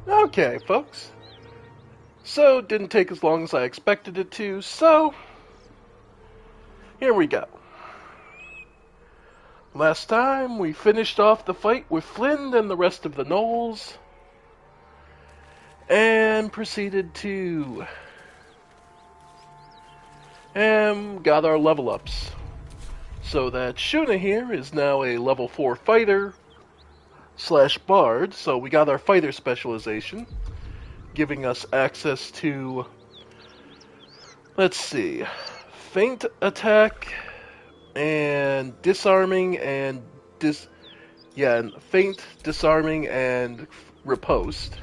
Okay, folks. So, it didn't take as long as I expected it to, so here we go. Last time, we finished off the fight with Flynn and the rest of the gnolls, and proceeded to got our level ups. So that Shuna here is now a level 4 fighter slash bard, so we got our fighter specialization, giving us access to, let's see, feint attack and disarming and and feint, disarming, and riposte.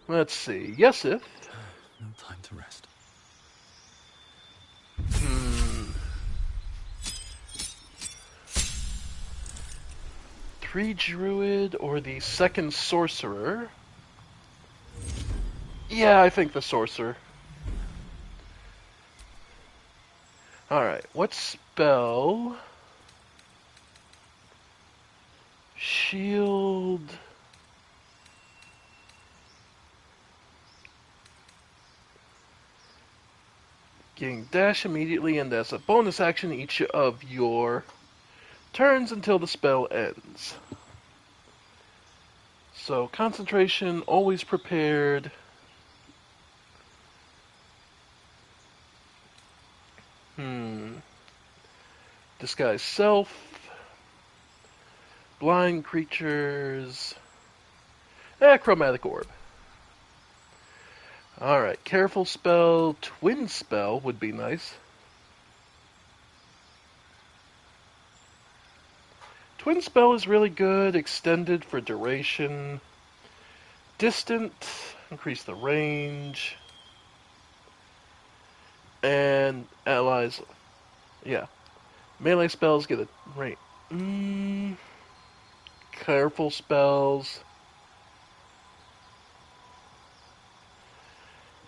Let's see, Yesith. No time to rest. Three druid or the second sorcerer? Yeah, I think the sorcerer. Alright, what spell? Shield. Getting dash immediately, and as a bonus action each of your turns until the spell ends. So, concentration, always prepared. Disguise self. Blind creatures. Chromatic orb. Alright, careful spell, twin spell would be nice. Twin spell is really good, extended for duration. Distant, increase the range. And allies, yeah. Melee spells get a range. Careful spells.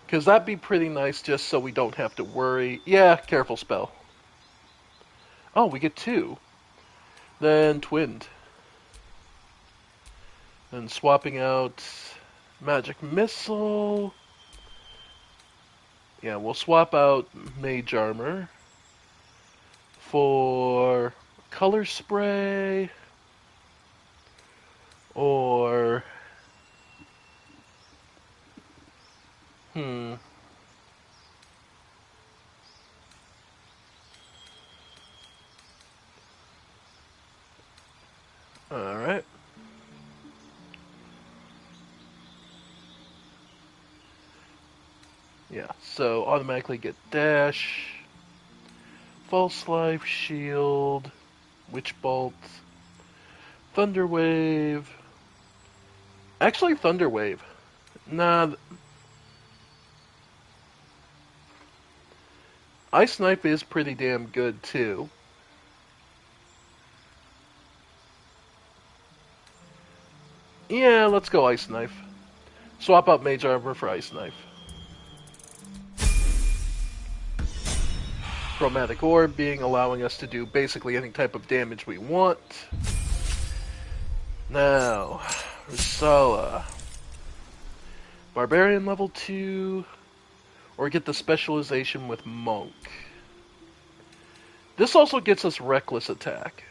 Because that'd be pretty nice just so we don't have to worry. Yeah, careful spell. Oh, we get 2. Then twinned. Then swapping out magic missile. Yeah, we'll swap out mage armor for color spray or Alright. Yeah, so automatically get dash, false life, shield, witch bolt, thunder wave. Actually, thunder wave. Nah, ice knife is pretty damn good too. Yeah, let's go ice knife. Swap out mage armor for ice knife. Chromatic orb being allowing us to do basically any type of damage we want. Now, Rusala. Barbarian level 2, or get the specialization with Monk. This also gets us reckless attack.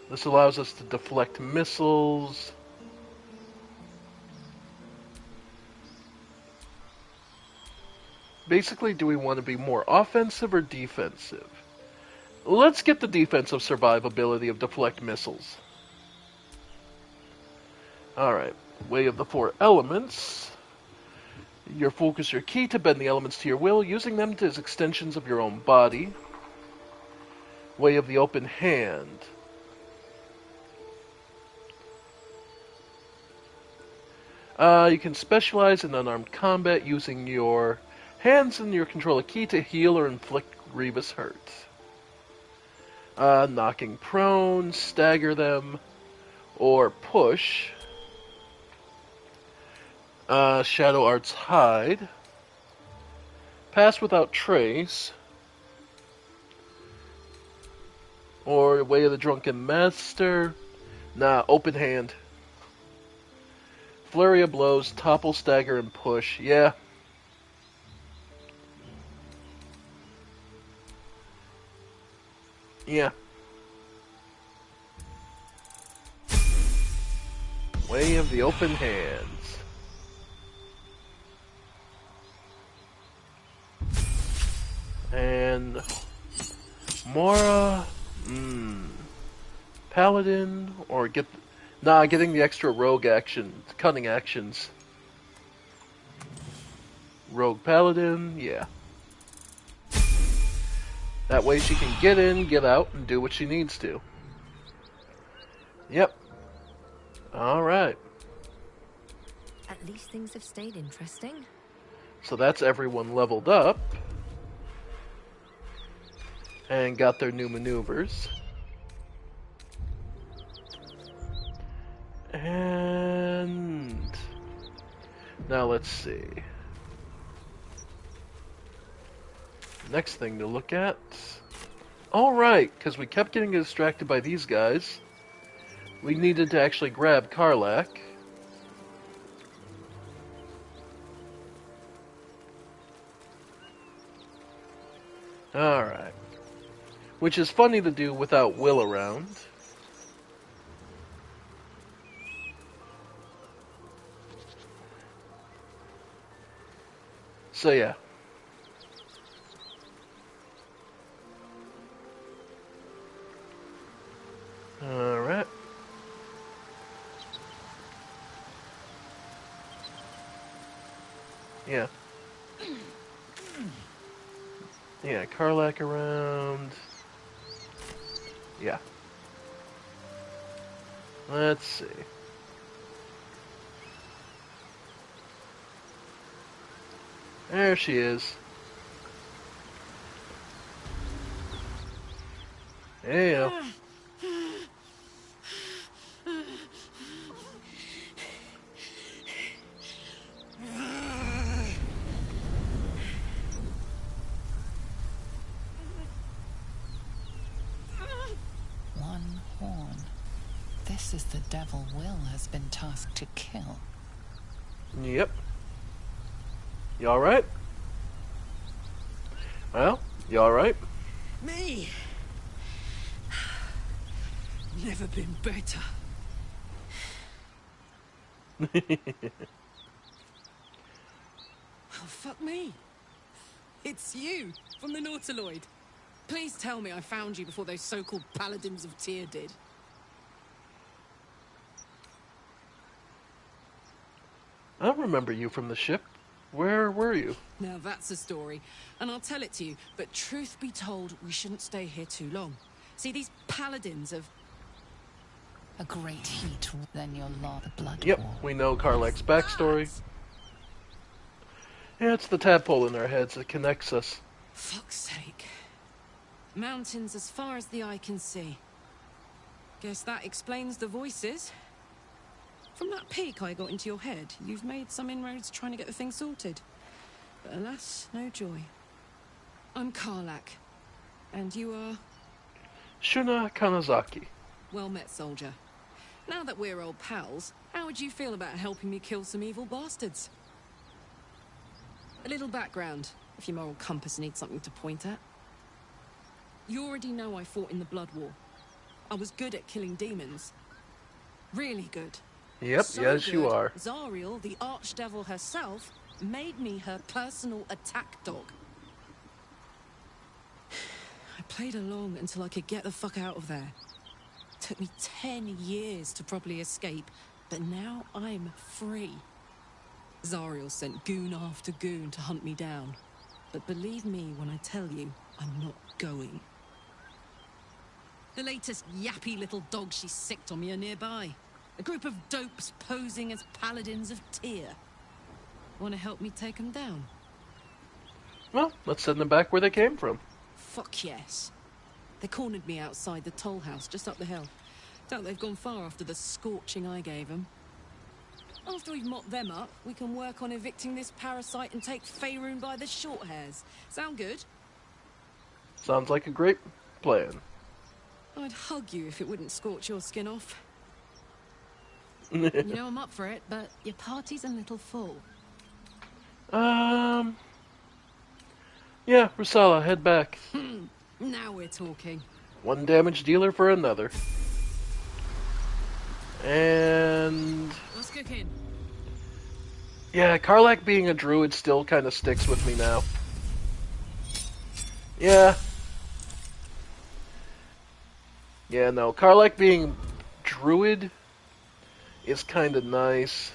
This allows us to deflect missiles. Basically, do we want to be more offensive or defensive? Let's get the defensive survivability of deflect missiles. Alright, Way of the Four Elements. Your focus, your key to bend the elements to your will, using them as extensions of your own body. Way of the Open Hand. You can specialize in unarmed combat using your hands and your controller key to heal or inflict grievous hurt. Knocking prone, stagger them, or push. Shadow Arts Hide. Pass Without Trace, or Way of the Drunken Master. Nah, Open Hand. Flurry of Blows, Topple, Stagger, and Push. Yeah. Yeah. Way of the Open Hands. And Mora, Paladin, or getting the extra rogue action, cunning actions. Rogue Paladin, yeah. That way she can get in, get out, and do what she needs to. Yep. Alright. At least things have stayed interesting. So that's everyone leveled up. And got their new maneuvers. And now let's see. Next thing to look at. Alright, because we kept getting distracted by these guys. We needed to actually grab Karlach. Alright. Which is funny to do without Will around. So yeah. Alright. Yeah. Yeah, Karlach around. Yeah. Let's see. There she is. There you go. One horn. This is the devil Will has been tasked to kill. Yep. You alright? Well, you alright? Me? Never been better. Oh, fuck me. It's you, from the Nautiloid. Please tell me I found you before those so-called Paladins of Tyr did. I don't remember you from the ship. Where were you? Now that's a story, and I'll tell it to you, but truth be told, we shouldn't stay here too long. See, these Paladins of... A great heat, then your law, the blood Yep, war. we know Karlach's backstory. Yeah, it's the tadpole in our heads that connects us. Fuck's sake. Mountains as far as the eye can see. Guess that explains the voices. From that peek I got into your head, you've made some inroads trying to get the thing sorted. But alas, no joy. I'm Karlach. And you are? Shuna Kanazaki. Well met, soldier. Now that we're old pals, how would you feel about helping me kill some evil bastards? A little background, if your moral compass needs something to point at. You already know I fought in the Blood War. I was good at killing demons. Really good. Yep, So yes you good, are. Zariel, the archdevil herself, made me her personal attack dog. I played along until I could get the fuck out of there. Took me 10 years to properly escape, but now I'm free. Zariel sent goon after goon to hunt me down. But believe me when I tell you, I'm not going. The latest yappy little dogs she sicked on me are nearby. A group of dopes posing as Paladins of Tyr. Want to help me take them down? Well, let's send them back where they came from. Fuck yes. They cornered me outside the toll house just up the hill. Doubt they've gone far after the scorching I gave them. After we've mopped them up, we can work on evicting this parasite and take Faerun by the short hairs. Sound good? Sounds like a great plan. I'd hug you if it wouldn't scorch your skin off. You know I'm up for it, but your party's a little full. Yeah, Rusala, head back. Now we're talking. One damage dealer for another. And... What's cooking? yeah, Karlak being a druid still kind of sticks with me now. Yeah. Yeah, no, Karlak being druid is kind of nice.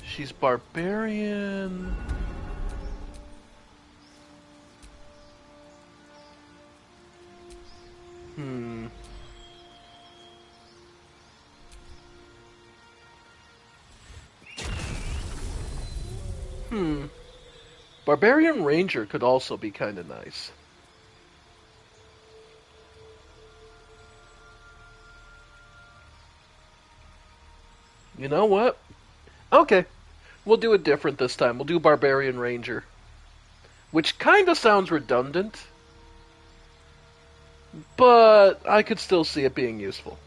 She's barbarian. Barbarian Ranger could also be kind of nice. You know what? Okay. We'll do it different this time. We'll do Barbarian Ranger. Which kind of sounds redundant. But I could still see it being useful.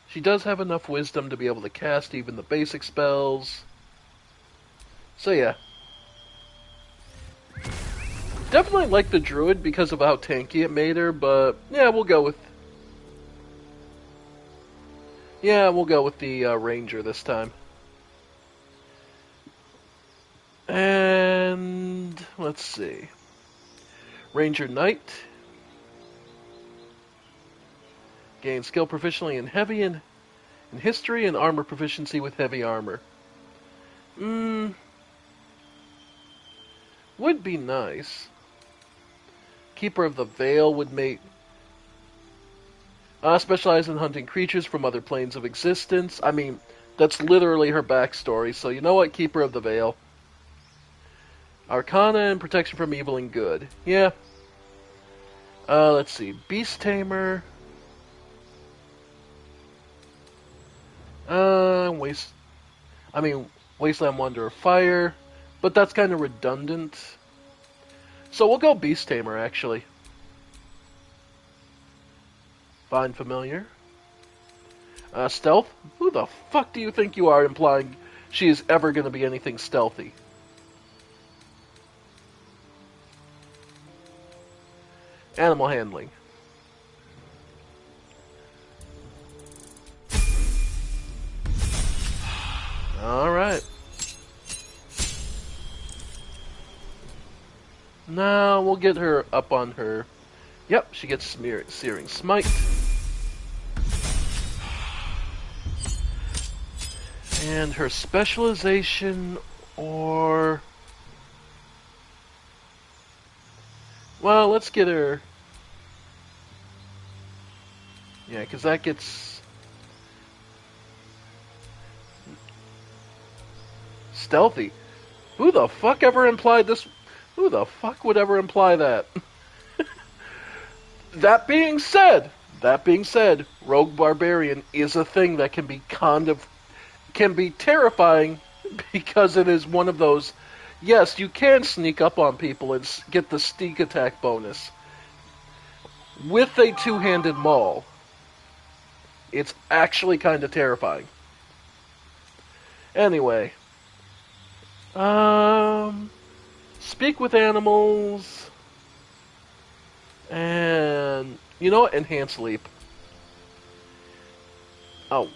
She does have enough wisdom to be able to cast even the basic spells. So yeah. Definitely like the druid because of how tanky it made her, but yeah, we'll go with... yeah, we'll go with the ranger this time. And let's see. Ranger Knight. Gain skill proficiently in heavy and in history and armor proficiency with heavy armor. Would be nice. Keeper of the Veil would make... specialize in hunting creatures from other planes of existence. I mean, that's literally her backstory, so you know what? Keeper of the Veil. Arcana and protection from evil and good. Yeah. Let's see. Beast Tamer. Wasteland Wanderer Fire. But that's kind of redundant. So we'll go Beast Tamer, actually. Find familiar. Stealth? Who the fuck do you think you are implying she is ever going to be anything stealthy? Animal handling. Alright. Now we'll get her up on her. Yep, she gets Searing Smite. And her specialization, or... well, let's get her... yeah, because that gets... stealthy. Who the fuck ever implied this? Who the fuck would ever imply that? That being said, Rogue Barbarian is a thing that can be can be terrifying because it is one of those, yes, you can sneak up on people and get the sneak attack bonus. With a two-handed maul, it's actually kind of terrifying. Anyway, speak with animals, and you know what? Enhance leap. Oh,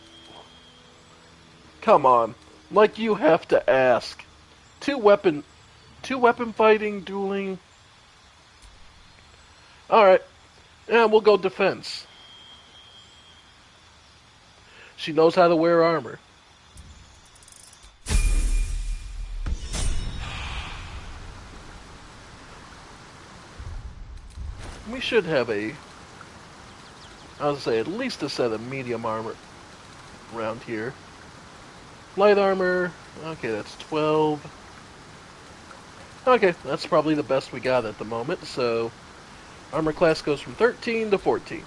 come on! Like you have to ask. Two weapon fighting, dueling. All right, yeah, we'll go defense. She knows how to wear armor. We should have I was say at least a set of medium armor around here. Light armor, okay, that's 12. Okay, that's probably the best we got at the moment, so armor class goes from 13 to 14.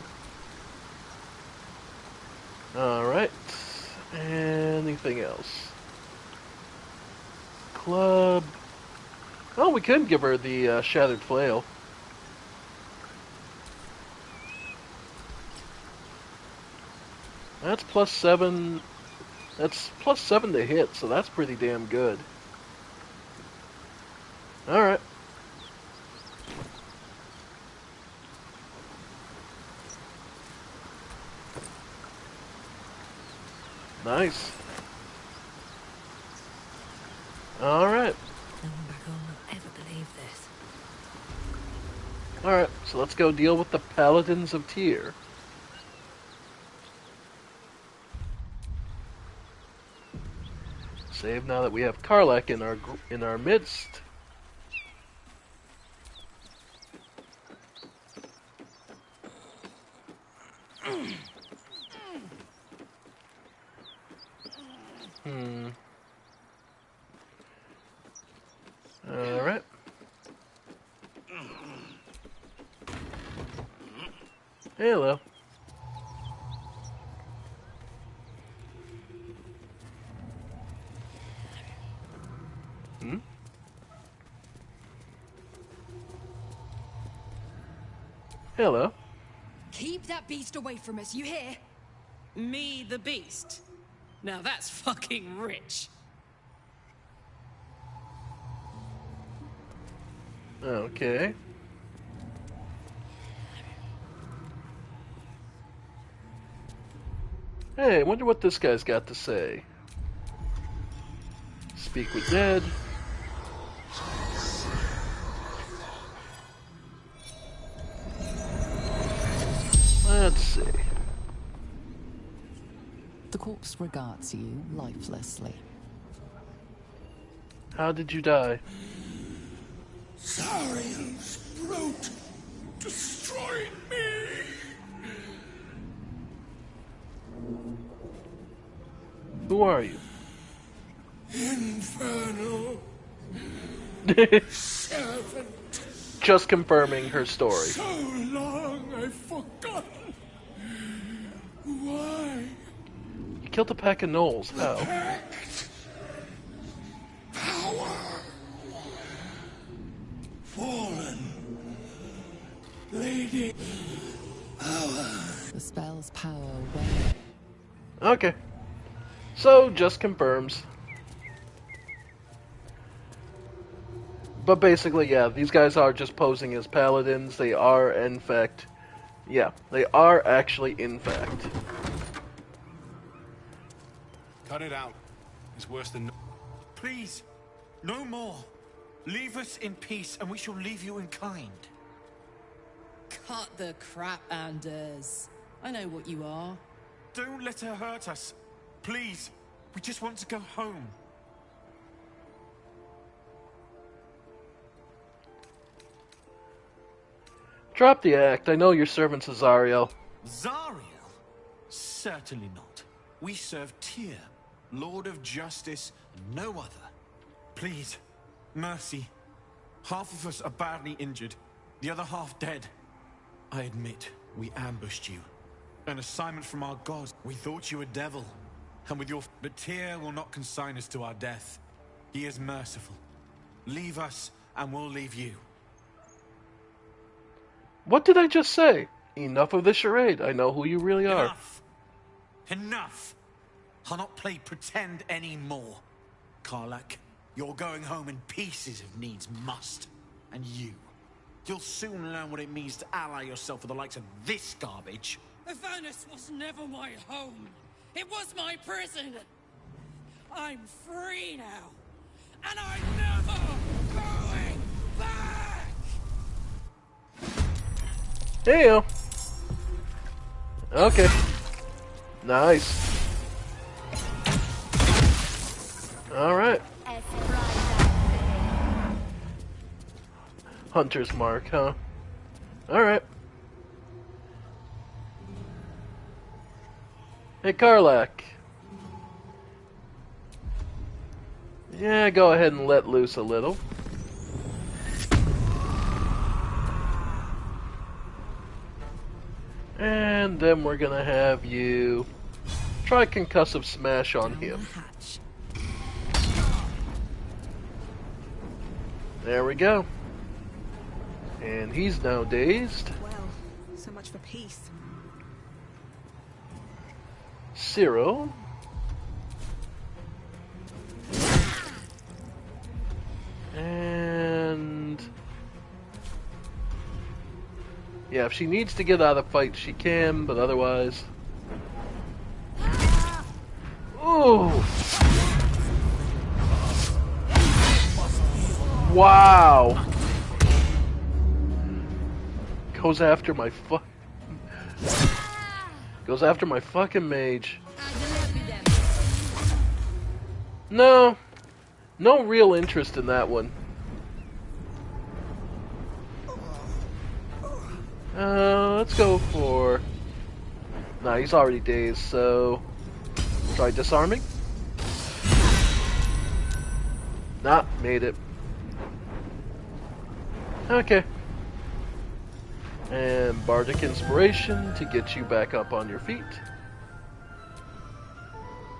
Alright. Anything else? Club. Oh, we could give her the Shattered Flail. That's +7. That's +7 to hit, so that's pretty damn good. Alright. Nice. Alright. Looking back, I'll not ever believe this. Alright, so let's go deal with the Paladins of Tyr. Save now that we have Karlach in our midst. Alright. Hello. Hello. Keep that beast away from us, you hear? Me, the beast? Now that's fucking rich. Okay. Hey, I wonder what this guy's got to say. Speak with dead. Let's see. The corpse regards you lifelessly. How did you die? Zariel's brute destroyed me. Who are you? Infernal servant. Just confirming her story. So long I've forgotten. Why? You killed a pack of gnolls. How? Pact. Power. Fallen. Lady. Power. The spell's power waned. Okay. So, just confirms. But basically, yeah, these guys are just posing as paladins. They are, in fact... Yeah, they are actually, in fact. Cut it out. It's worse than... Please, no more. Leave us in peace, and we shall leave you in kind. Cut the crap, Anders. I know what you are. Don't let her hurt us. Please, we just want to go home. Drop the act. I know your servant's Azariel. Zariel? Certainly not. We serve Tyr, Lord of Justice, and no other. Please, mercy. Half of us are badly injured, the other half dead. I admit, we ambushed you. An assignment from our gods. We thought you a devil. And with your... But Tyr will not consign us to our death. He is merciful. Leave us, and we'll leave you. What did I just say? Enough of the charade. I know who you really are. Enough! Enough! I'll not play pretend anymore. Karlach, you're going home in pieces if needs must. And you'll soon learn what it means to ally yourself with the likes of this garbage. Avernus was never my home. It was my prison. I'm free now. And I'm never going back! Hey, okay. Nice. Alright. Hunter's mark, huh? Alright. Hey, Karlach. Yeah, go ahead and let loose a little. And then we're gonna have you try concussive smash on Down him. the hatch. There we go. And he's now dazed. Well, so much for peace. Cyril. And yeah, if she needs to get out of the fight, she can, but otherwise. Ooh! Wow! Goes after my fucking mage. No real interest in that one. Let's go for... Nah, he's already dazed, so... Try disarming. Nah, made it. Okay. And Bardic Inspiration to get you back up on your feet.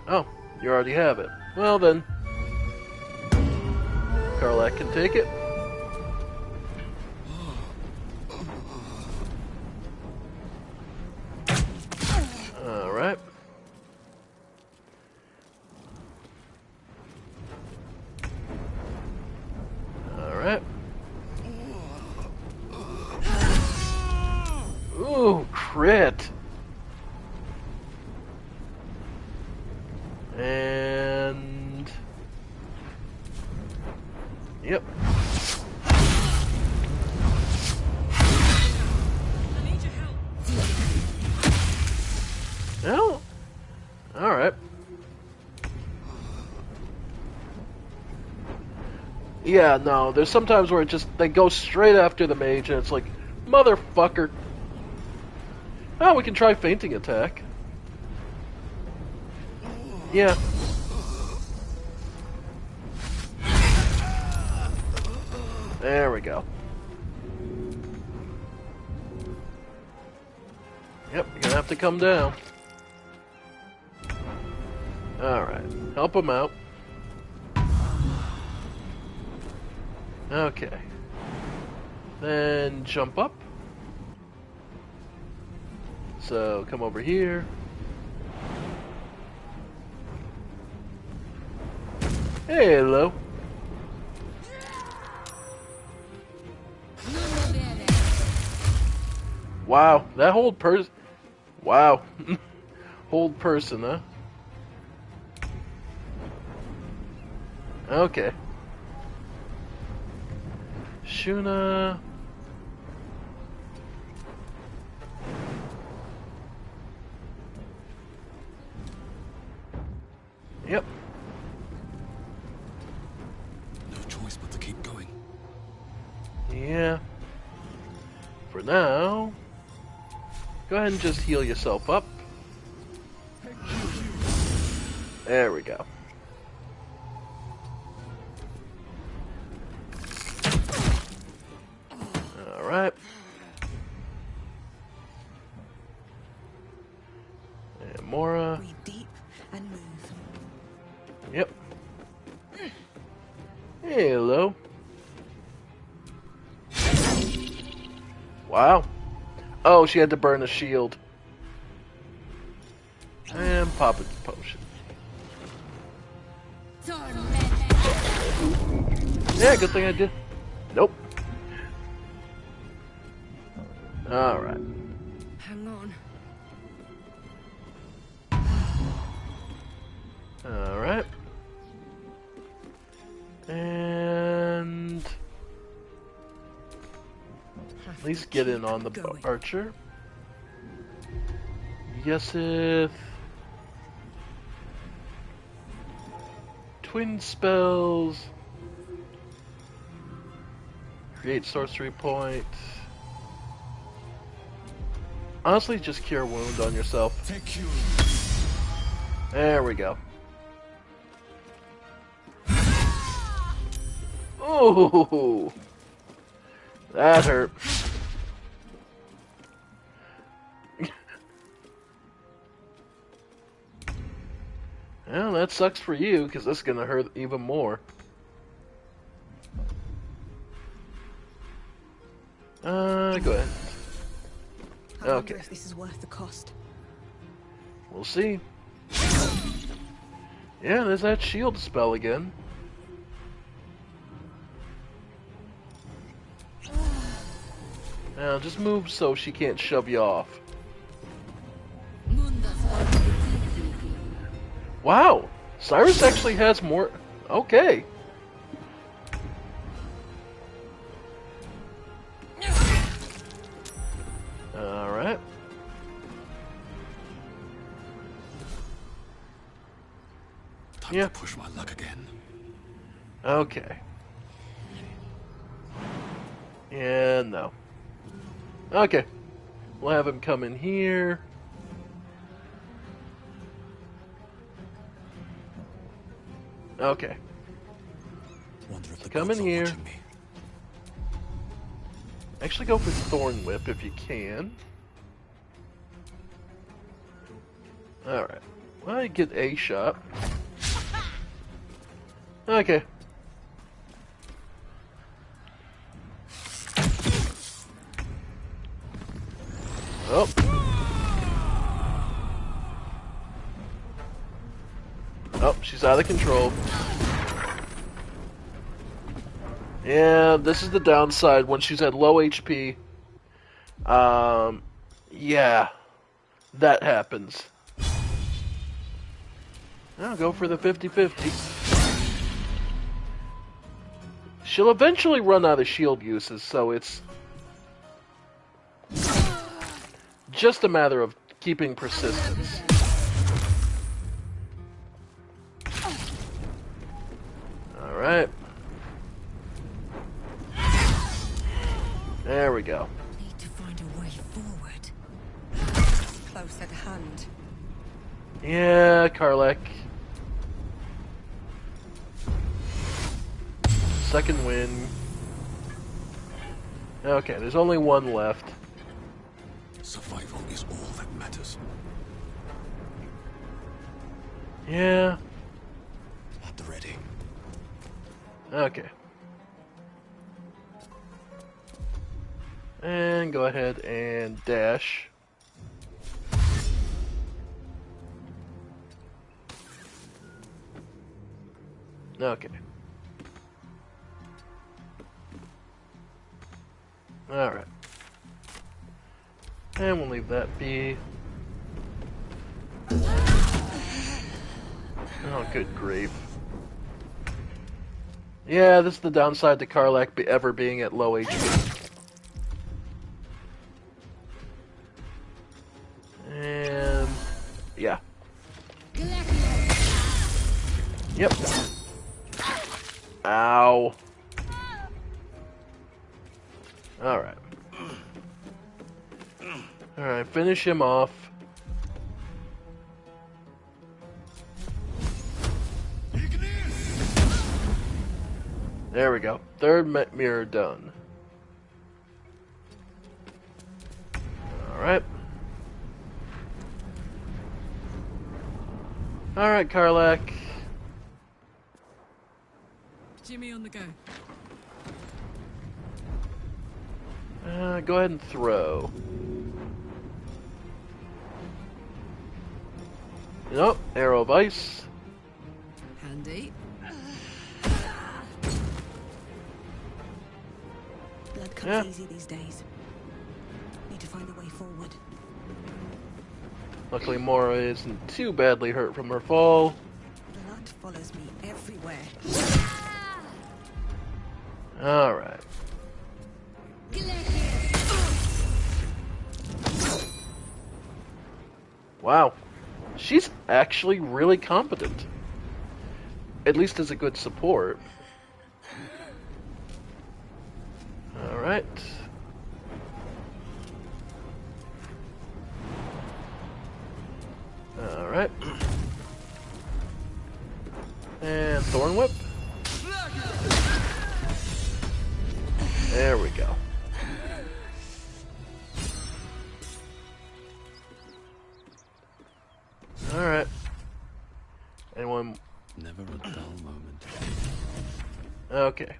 Oh, you already have it. Well then, Karlak can take it. Alright. Alright. Ooh, crit. And... Yep. I need your help. Oh. Alright. Yeah, no, there's sometimes where it just, they go straight after the mage and it's like, motherfucker. Oh, we can try fainting attack. Yeah. There we go. Yep, you're gonna have to come down. Alright, help him out. Okay. Then jump up. So come over here. Hello. Wow, that hold person. Wow. Hold person, huh? Okay. Shuna. Yep. No choice but to keep going. Yeah. For now, go ahead and just heal yourself up. There we go. Alright. And Mora. Breathe deep and move. Yep. Hello. Wow. Oh, she had to burn a shield. And pop a potion. Yeah, good thing I did. Nope. Alright. Hang on. Alright. And... at least get in on the archer. Yesith. Twin spells. Create sorcery point. Honestly, just cure wound on yourself. Take you. There we go. Ooh, that hurt. Well, that sucks for you, because this is going to hurt even more. Go ahead. I wonder Okay. if this is worth the cost. We'll see. Yeah, there's that shield spell again. Now, just move so she can't shove you off. Wow! Cyrus actually has more... Okay. Alright. Time Yeah. to push my luck again. Okay. Yeah, no. Okay. We'll have him come in here. Okay. Wonder if the Come gods in are here. watching me. Actually go for Thorn Whip if you can. Alright. Well, you get a shot. Okay. Oh. Oh, she's out of control. Yeah, this is the downside when she's at low HP. Yeah. That happens. I'll go for the 50-50. She'll eventually run out of shield uses, so it's just a matter of keeping persistence. Alright. There we go. Need to find a way forward. Close at hand. Yeah, Karlek. Second win. Okay, there's only one left. Survival is all that matters. Yeah. At the ready. Okay. And go ahead and dash. Okay. Alright. And we'll leave that be. Oh, good grief. Yeah, this is the downside to Karlak ever being at low HP. And... yeah. Yep. Ow. Alright. Alright, finish him off. There we go. Third mirror done. Alright. Alright, Karlak. Jimmy on the go. Go ahead and throw. Nope, arrow of ice. Handy. Blood comes Yeah. easy these days. Need to find a way forward. Luckily, Mora isn't too badly hurt from her fall. Blood follows me everywhere. Alright. Wow. She's actually really competent. At least as a good support. Alright. Alright. And Thorn Whip. There we go. Alright. Anyone? Never a dull moment. Okay.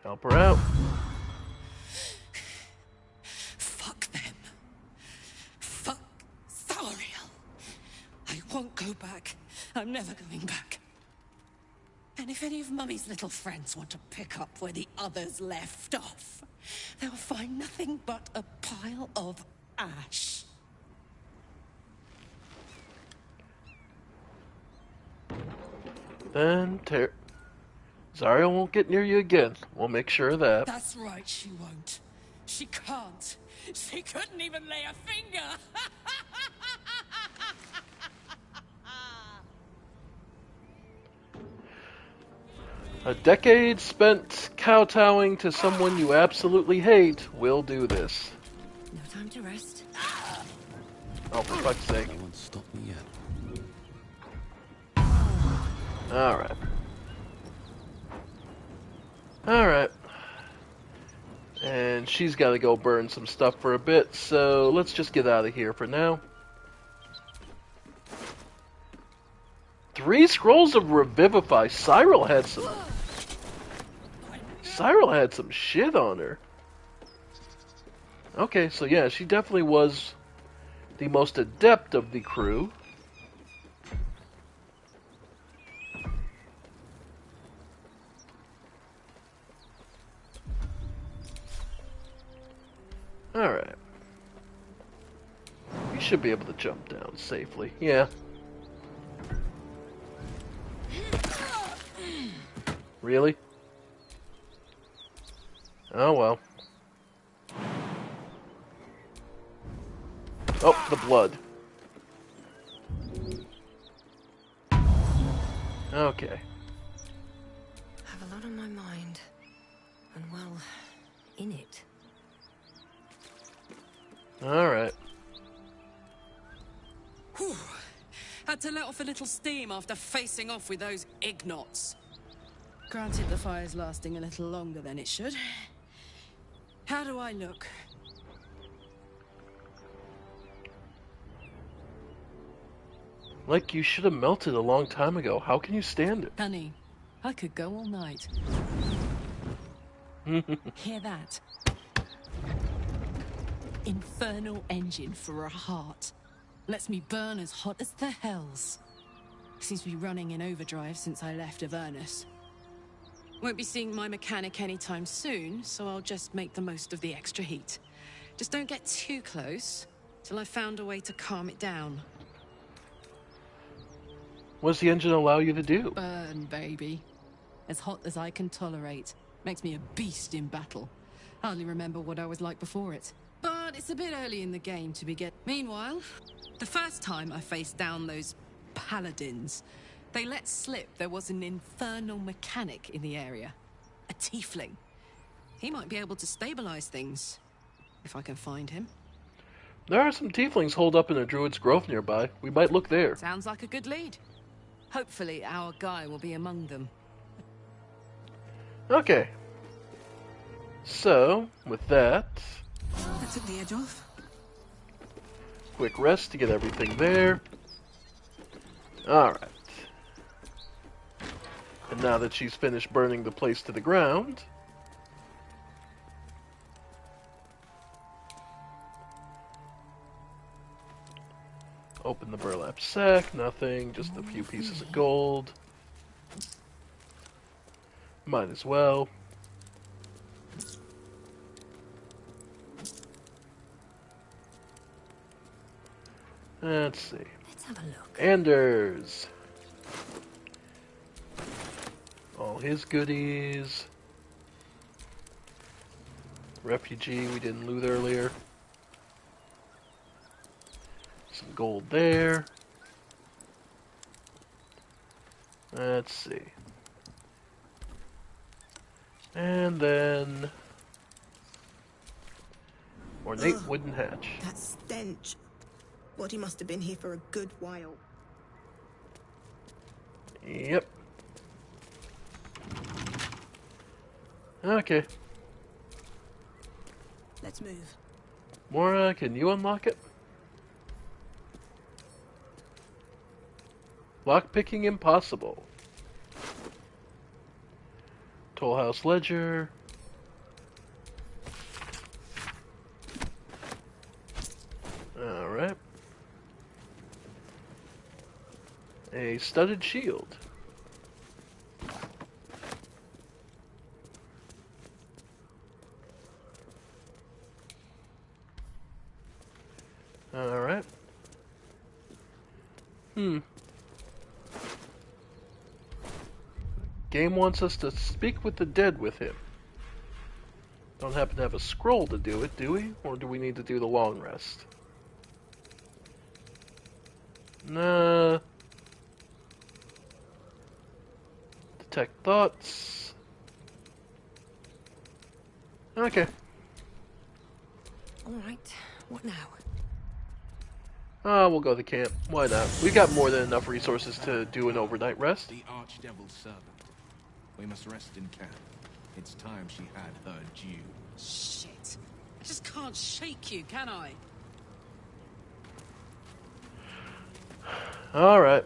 Help her out. Fuck them. Fuck Thariel. I won't go back. I'm never going back. And if any of Mummy's little friends want to pick up where the others left off, they'll find nothing but a pile of ash. Then Zariel won't get near you again. We'll make sure of that. That's right, she won't. She can't. She couldn't even lay a finger. A decade spent kowtowing to someone you absolutely hate will do this. No time to rest. Oh, for fuck's sake. No one stopped me yet. Alright. Alright. And she's got to go burn some stuff for a bit, so let's just get out of here for now. 3 scrolls of Revivify. Cyril had some shit on her. Okay, so yeah, she definitely was the most adept of the crew. Alright. You should be able to jump down safely. Yeah. Really? Oh well. Oh, the blood. Okay. I have a lot on my mind. And well, in it. Alright. Whew. Had to let off a little steam after facing off with those ignots. Granted, the fire's lasting a little longer than it should. How do I look? Like you should have melted a long time ago. How can you stand it? Honey, I could go all night. Hear that? Infernal engine for a heart. Lets me burn as hot as the hells. Seems to be running in overdrive since I left Avernus. Won't be seeing my mechanic anytime soon, so I'll just make the most of the extra heat. Just don't get too close, till I've found a way to calm it down. What does the engine allow you to do? Burn, baby. As hot as I can tolerate. Makes me a beast in battle. Hardly remember what I was like before it. But it's a bit early in the game to begin. Meanwhile, the first time I faced down those paladins, they let slip there was an infernal mechanic in the area. A tiefling. He might be able to stabilize things, if I can find him. There are some tieflings holed up in a druid's grove nearby. We might look there. Sounds like a good lead. Hopefully our guy will be among them. Okay. So, with that, That took the edge off. quick rest to get everything there. Alright. And now that she's finished burning the place to the ground, open the burlap sack, nothing, just a few pieces of gold. Might as well. Let's see. Let's have a look. Anders. All his goodies. Refugee we didn't loot earlier. Some gold there. Let's see. And then ornate Ugh. wooden hatch. That stench. Body must have been here for a good while. Yep. Okay. Let's move. Mora, can you unlock it? Lockpicking impossible. Toll House Ledger. Alright. A studded shield. Alright. Game wants us to speak with the dead with him. Don't happen to have a scroll to do it, do we? Or do we need to do the long rest? Nah. Detect thoughts. Okay. Alright, what now? We'll go to camp. Why not? We got more than enough resources to do an overnight rest. The Archdevil's servant. We must rest in camp. It's time she had her due. Shit. I just can't shake you, can I? Alright.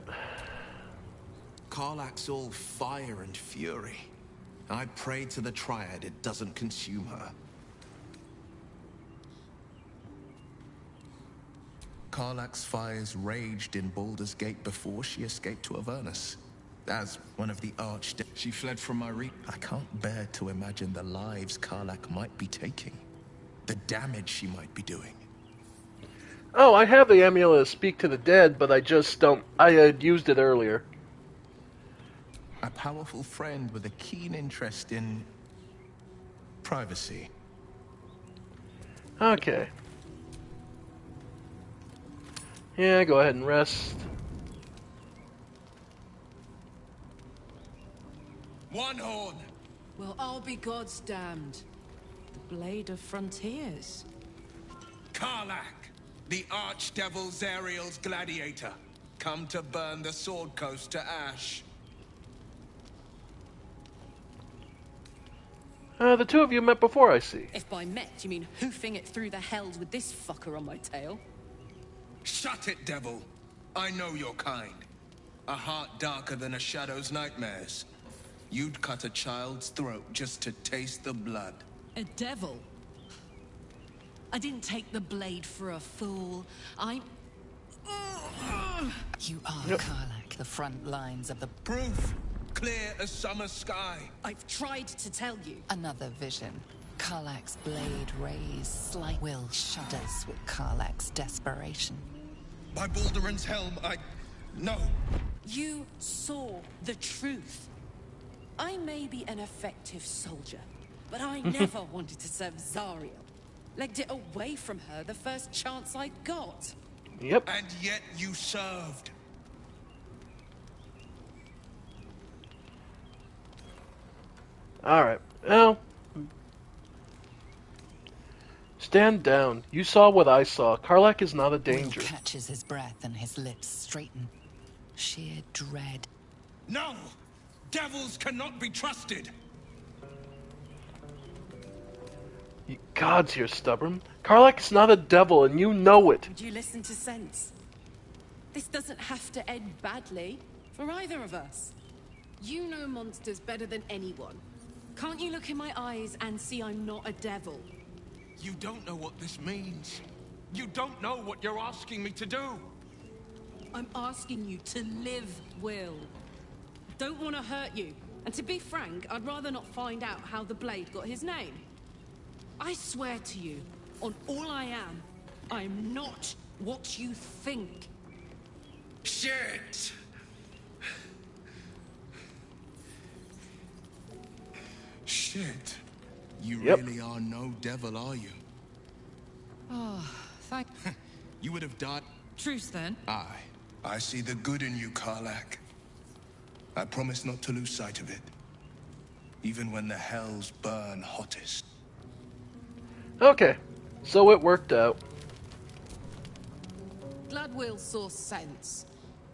Karlach's all fire and fury. I pray to the Triad it doesn't consume her. Karlach's fires raged in Baldur's Gate before she escaped to Avernus. As one of the she fled from my reach. I can't bear to imagine the lives Karlach might be taking. The damage she might be doing. Oh, I have the amulet to speak to the dead, but I just don't... I had used it earlier. A powerful friend with a keen interest in... privacy. Okay. Yeah, go ahead and rest. One horn! Well, I'll be God's damned. The Blade of Frontiers. Karlach, the Archdevil Zariel's gladiator, come to burn the Sword Coast to ash. The two of you met before, I see. If by met you mean hoofing it through the hells with this fucker on my tail. Shut it, devil. I know your kind. A heart darker than a shadow's nightmares. You'd cut a child's throat just to taste the blood. A devil? I didn't take the blade for a fool. I'm... You are Karlach, the front lines of the... Proof, clear as summer sky. I've tried to tell you. Another vision. Karlach's blade raised, slight will shudders with Karlach's desperation. By Balduran's helm, No. You saw the truth. I may be an effective soldier, but I never wanted to serve Zariel. Legged it away from her the first chance I got. Yep. And yet you served. Alright. Well... Stand down. You saw what I saw. Karlach is not a danger. Will catches his breath and his lips straighten. Sheer dread. No! Devils cannot be trusted! You gods, you're stubborn. Karlach is not a devil, and you know it. Would you listen to sense? This doesn't have to end badly for either of us. You know monsters better than anyone. Can't you look in my eyes and see I'm not a devil? You don't know what this means. You don't know what you're asking me to do. I'm asking you to live, Will. Don't want to hurt you. And to be frank, I'd rather not find out how the Blade got his name. I swear to you, on all I am, I'm not what you think. Shit! Shit. You really are no devil, are you? Oh, thank... You would have died. Truce, then. I see the good in you, Karlach. I promise not to lose sight of it. Even when the hells burn hottest. Okay. So it worked out. Glad Will saw sense.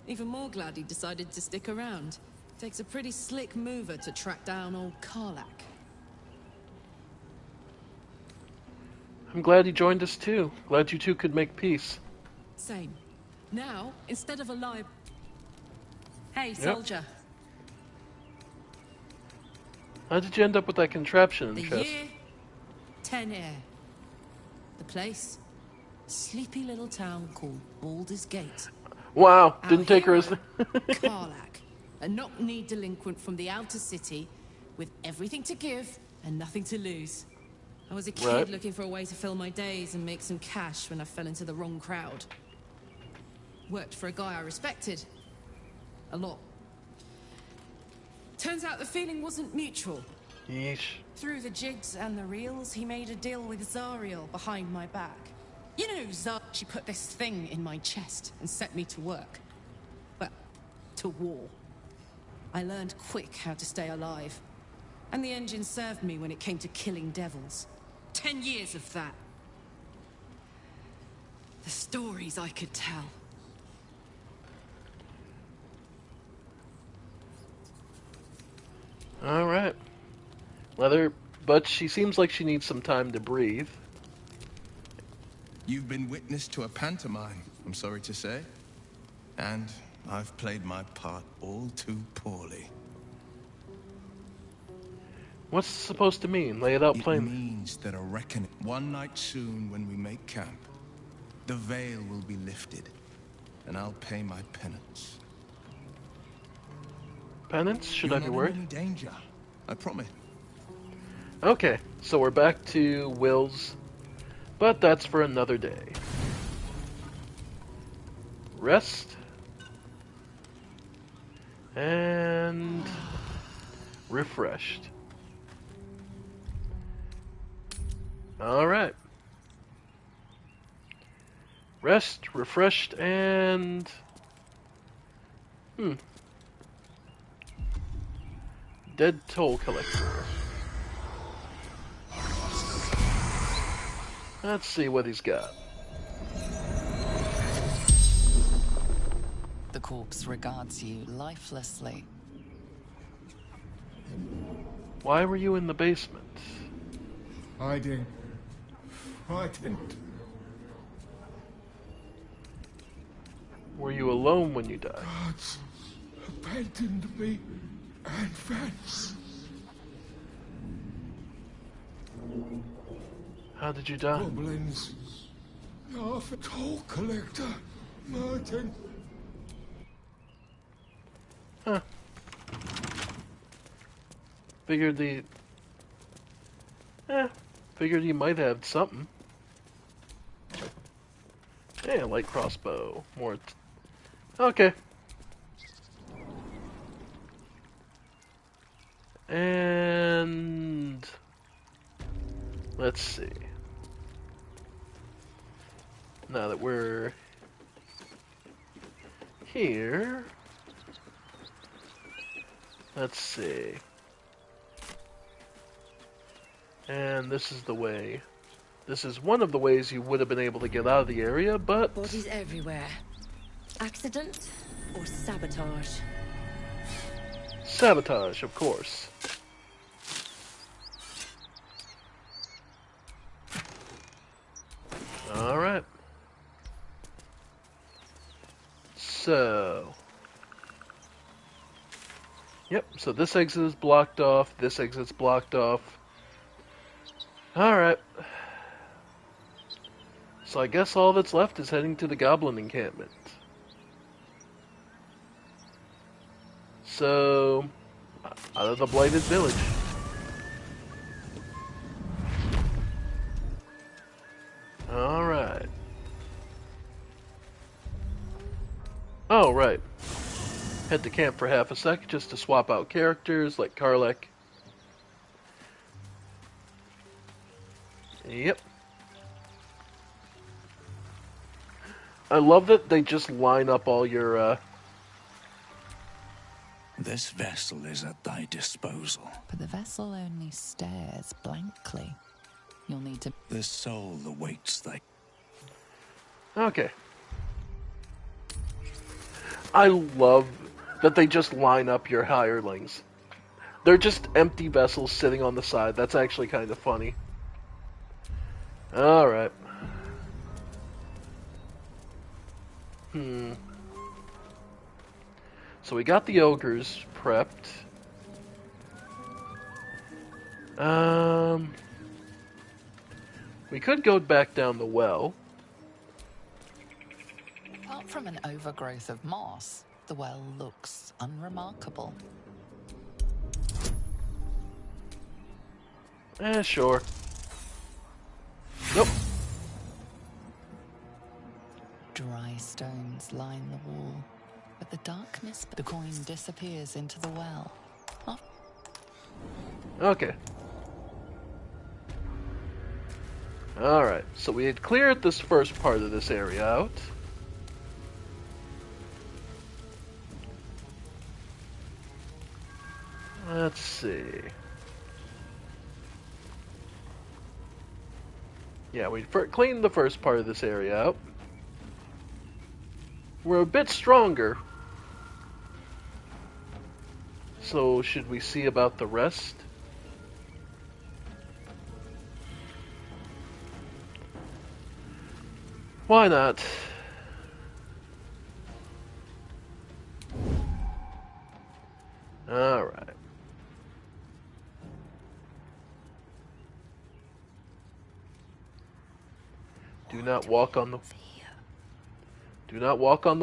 Even more glad he decided to stick around. Takes a pretty slick mover to track down old Karlach. I'm glad he joined us too. Glad you two could make peace. Same. Now, instead of a lie... Hey, Yep. soldier. How did you end up with that contraption in The the chest? year, 10 air. The place, a sleepy little town called Baldur's Gate. Wow, Our didn't take her as... hero, Karlach, a knock-knee delinquent from the outer city with everything to give and nothing to lose. I was a kid Right. looking for a way to fill my days and make some cash when I fell into the wrong crowd. Worked for a guy I respected. A lot. Turns out the feeling wasn't mutual. Yeesh. Through the jigs and the reels, he made a deal with Zariel behind my back. You know, she put this thing in my chest and set me to work. Well, to war. I learned quick how to stay alive. And the engine served me when it came to killing devils. 10 years of that. The stories I could tell. Alright. But she seems like she needs some time to breathe. You've been witness to a pantomime, I'm sorry to say. And I've played my part all too poorly. What's it supposed to mean? Lay it out It plain. means that a reckoning. One night soon when we make camp, the veil will be lifted, and I'll pay my penance. Penance? Should You're I be not worried? in any danger, I promise. Okay, so we're back to Will's, but that's for another day. Rest. And refreshed. Alright. Rest, refreshed, and... Dead toll collector. Let's see what he's got. The corpse regards you lifelessly. Why were you in the basement? Hiding. Frightened. Were you alone when you died? Gods abandoned me and Vance. How did you die? Goblins. Half a toll collector. Martin. Huh. Figured figured he might have something. Hey, a light crossbow. More. Okay. And let's see. Now that we're here, let's see. And this is the way. This is one of the ways you would have been able to get out of the area, but... Bodies everywhere. Accident or sabotage? Sabotage, of course. Alright. So... Yep, so this exit is blocked off, this exit's blocked off. Alright. So I guess all that's left is heading to the Goblin encampment. So, out of the Blighted Village. Alright. Oh, right. Head to camp for half a sec just to swap out characters like Karlach. Yep. I love that they just line up all your, This vessel is at thy disposal. But the vessel only stares blankly. You'll need to... The soul awaits thy... Okay. I love that they just line up your hirelings. They're just empty vessels sitting on the side. That's actually kind of funny. Alright. So we got the ogres prepped. We could go back down the well. Apart from an overgrowth of moss, the well looks unremarkable. Sure. Nope. Dry stones line the wall, but the darkness, the coin disappears into the well. Oh. Okay. Alright, so we had cleared this first part of this area out. Let's see. Yeah, we cleaned the first part of this area out. We're a bit stronger. So should we see about the rest? Why not? Alright. Do not walk on the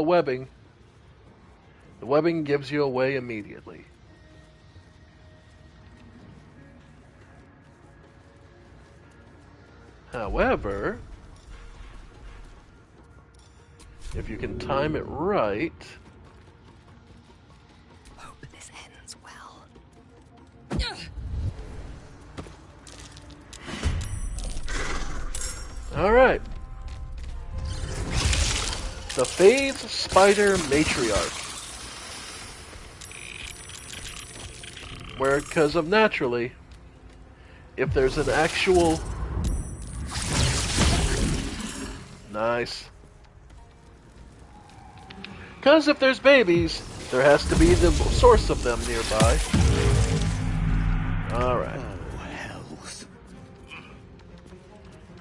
webbing. The webbing gives you away immediately. However, if you can time it right, hope this ends well. all right. The Phase Spider Matriarch. Where, because of naturally, if there's an actual... Nice. Because if there's babies, there has to be the source of them nearby. Alright. Oh, hells.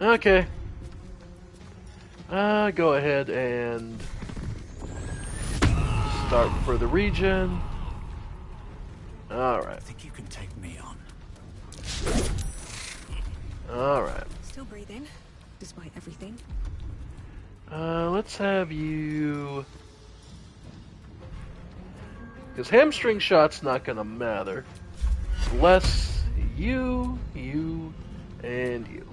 Okay. Go ahead and start for the regen. Alright. I think you can take me on. Alright. Still breathing, despite everything. Let's have you... Because hamstring shot's not gonna matter. Bless you, and you.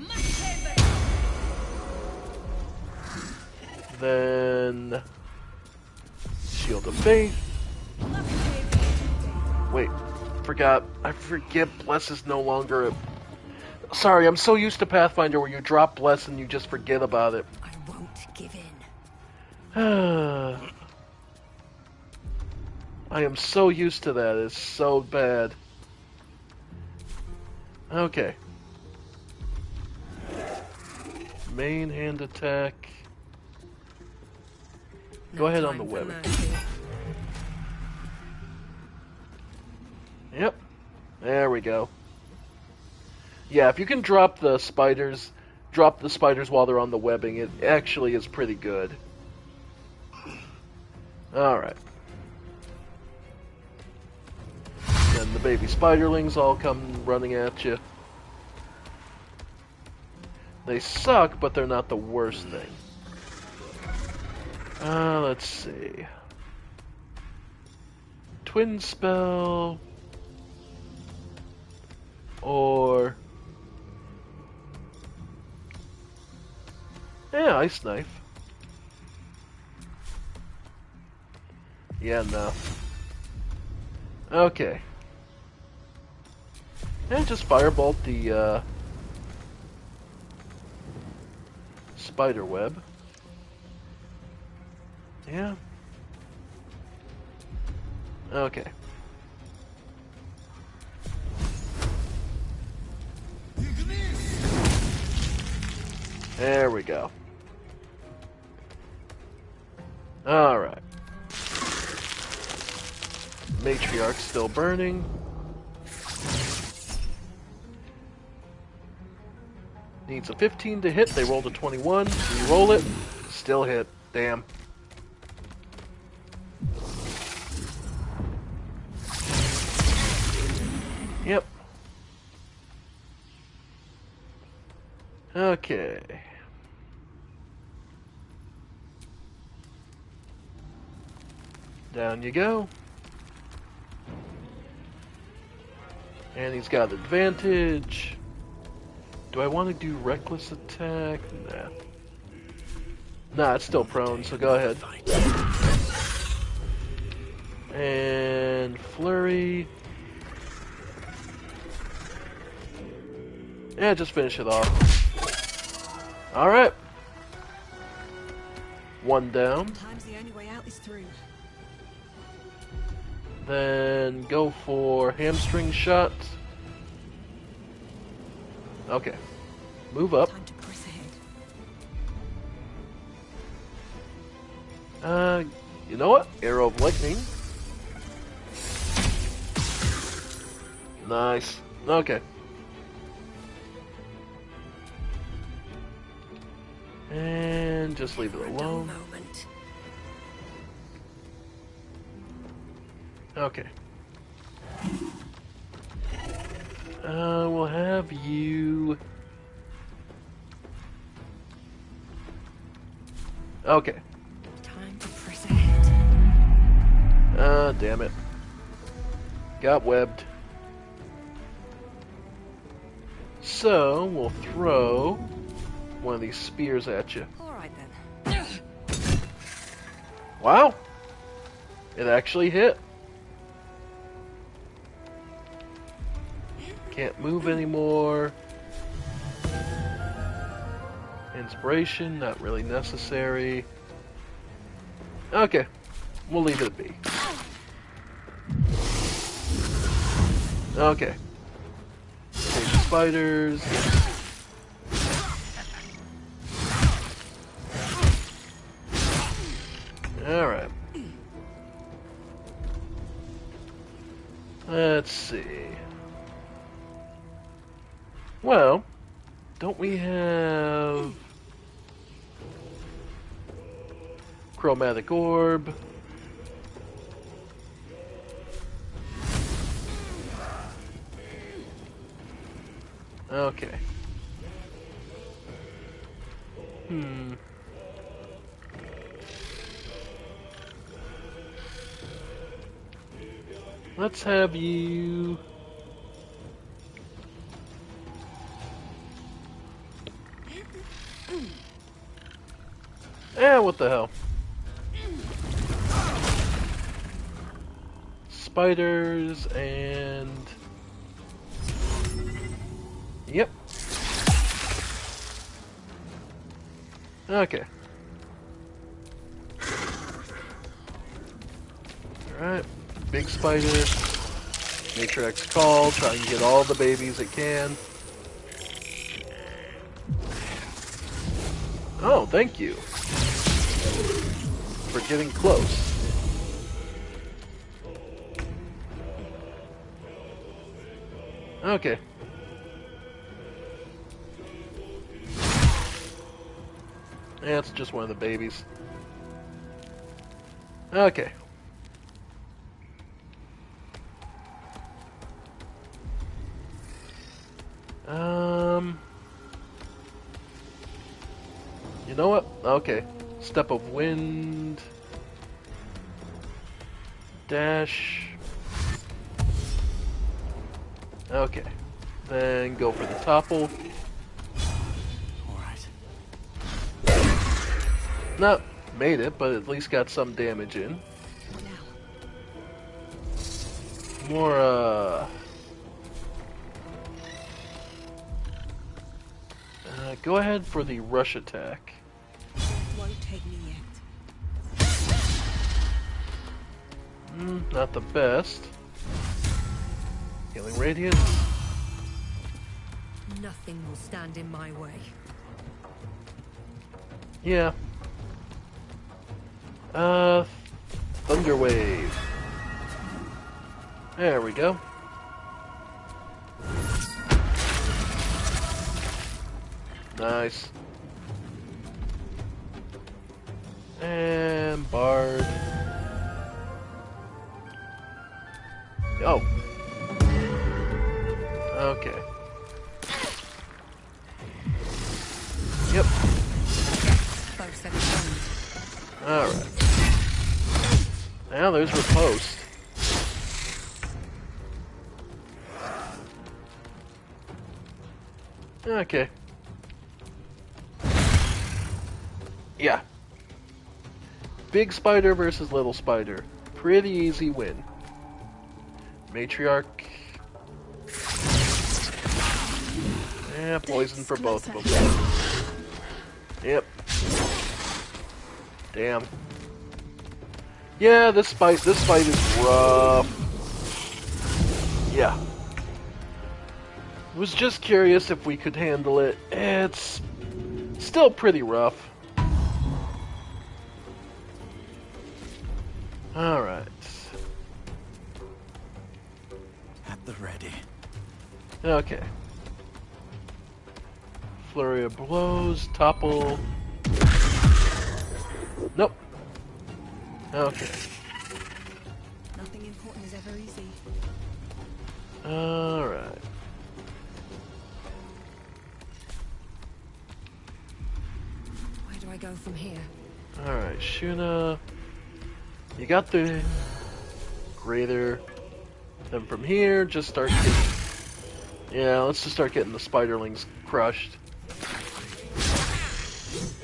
Then... Shield of Faith. Wait, forgot. I forget Bless is no longer a... Sorry, I'm so used to Pathfinder where you drop Bless and you just forget about it. I won't give in. I am so used to that. It's so bad. Okay. Main hand attack. Go ahead on the web. Yep. There we go. Yeah, if you can drop the spiders while they're on the webbing, it actually is pretty good. Alright. Then the baby spiderlings all come running at you. They suck, but they're not the worst thing. Let's see. Twin spell. Or... Yeah, ice knife. Yeah, no. Okay. And just firebolt the spider web. Yeah. Okay. There we go. Alright. Matriarch still burning. Needs a 15 to hit. They rolled a 21. Re-roll it. Still hit. Damn. Okay. Down you go. And he's got advantage. Do I want to do reckless attack? Nah. Nah, it's still prone, so go ahead. And flurry. Yeah, just finish it off. Alright. One down. Sometimes the only way out is through. Then go for hamstring shot. Okay. Move up. Time to press ahead. You know what? Arrow of lightning. Nice. Okay. And just leave it alone. Moment. Okay. We'll have you... Okay. Time to press ahead. Damn it. Got webbed. So, we'll throw one of these spears at you. Alright then. Wow! It actually hit. Can't move anymore. Inspiration, not really necessary. Okay, we'll leave it be. Okay. Take the spiders. Alright. Let's see. Well, don't we have chromatic orb? Okay. Let's have you... what the hell? Spiders and... Yep. Okay. Alright. Big spider. Matrix call. Try and get all the babies it can. Oh, thank you. For getting close. Okay. Yeah, it's just one of the babies. Okay. You know what? Okay. Step of wind. Dash. Okay. Then go for the topple. No, made it, but at least got some damage in. More, go ahead for the rush attack. Won't take me yet. Not the best. Healing radiant. Nothing will stand in my way. Yeah. Thunder wave. There we go. Nice. And Bard. Oh. Okay. Now there's Riposte. Okay. Yeah. Big spider versus little spider. Pretty easy win. Matriarch. Yeah, poison for both of them. Yep. Damn. Yeah, this fight is rough. Yeah. Was just curious if we could handle it. It's still pretty rough. Alright. At the ready. Okay. Flurry of blows, topple. Nope. Okay. Nothing important is ever easy. Alright. Where do I go from here? Alright, Shuna. You got the greater. Then from here, just start getting... Yeah, let's just start getting the spiderlings crushed.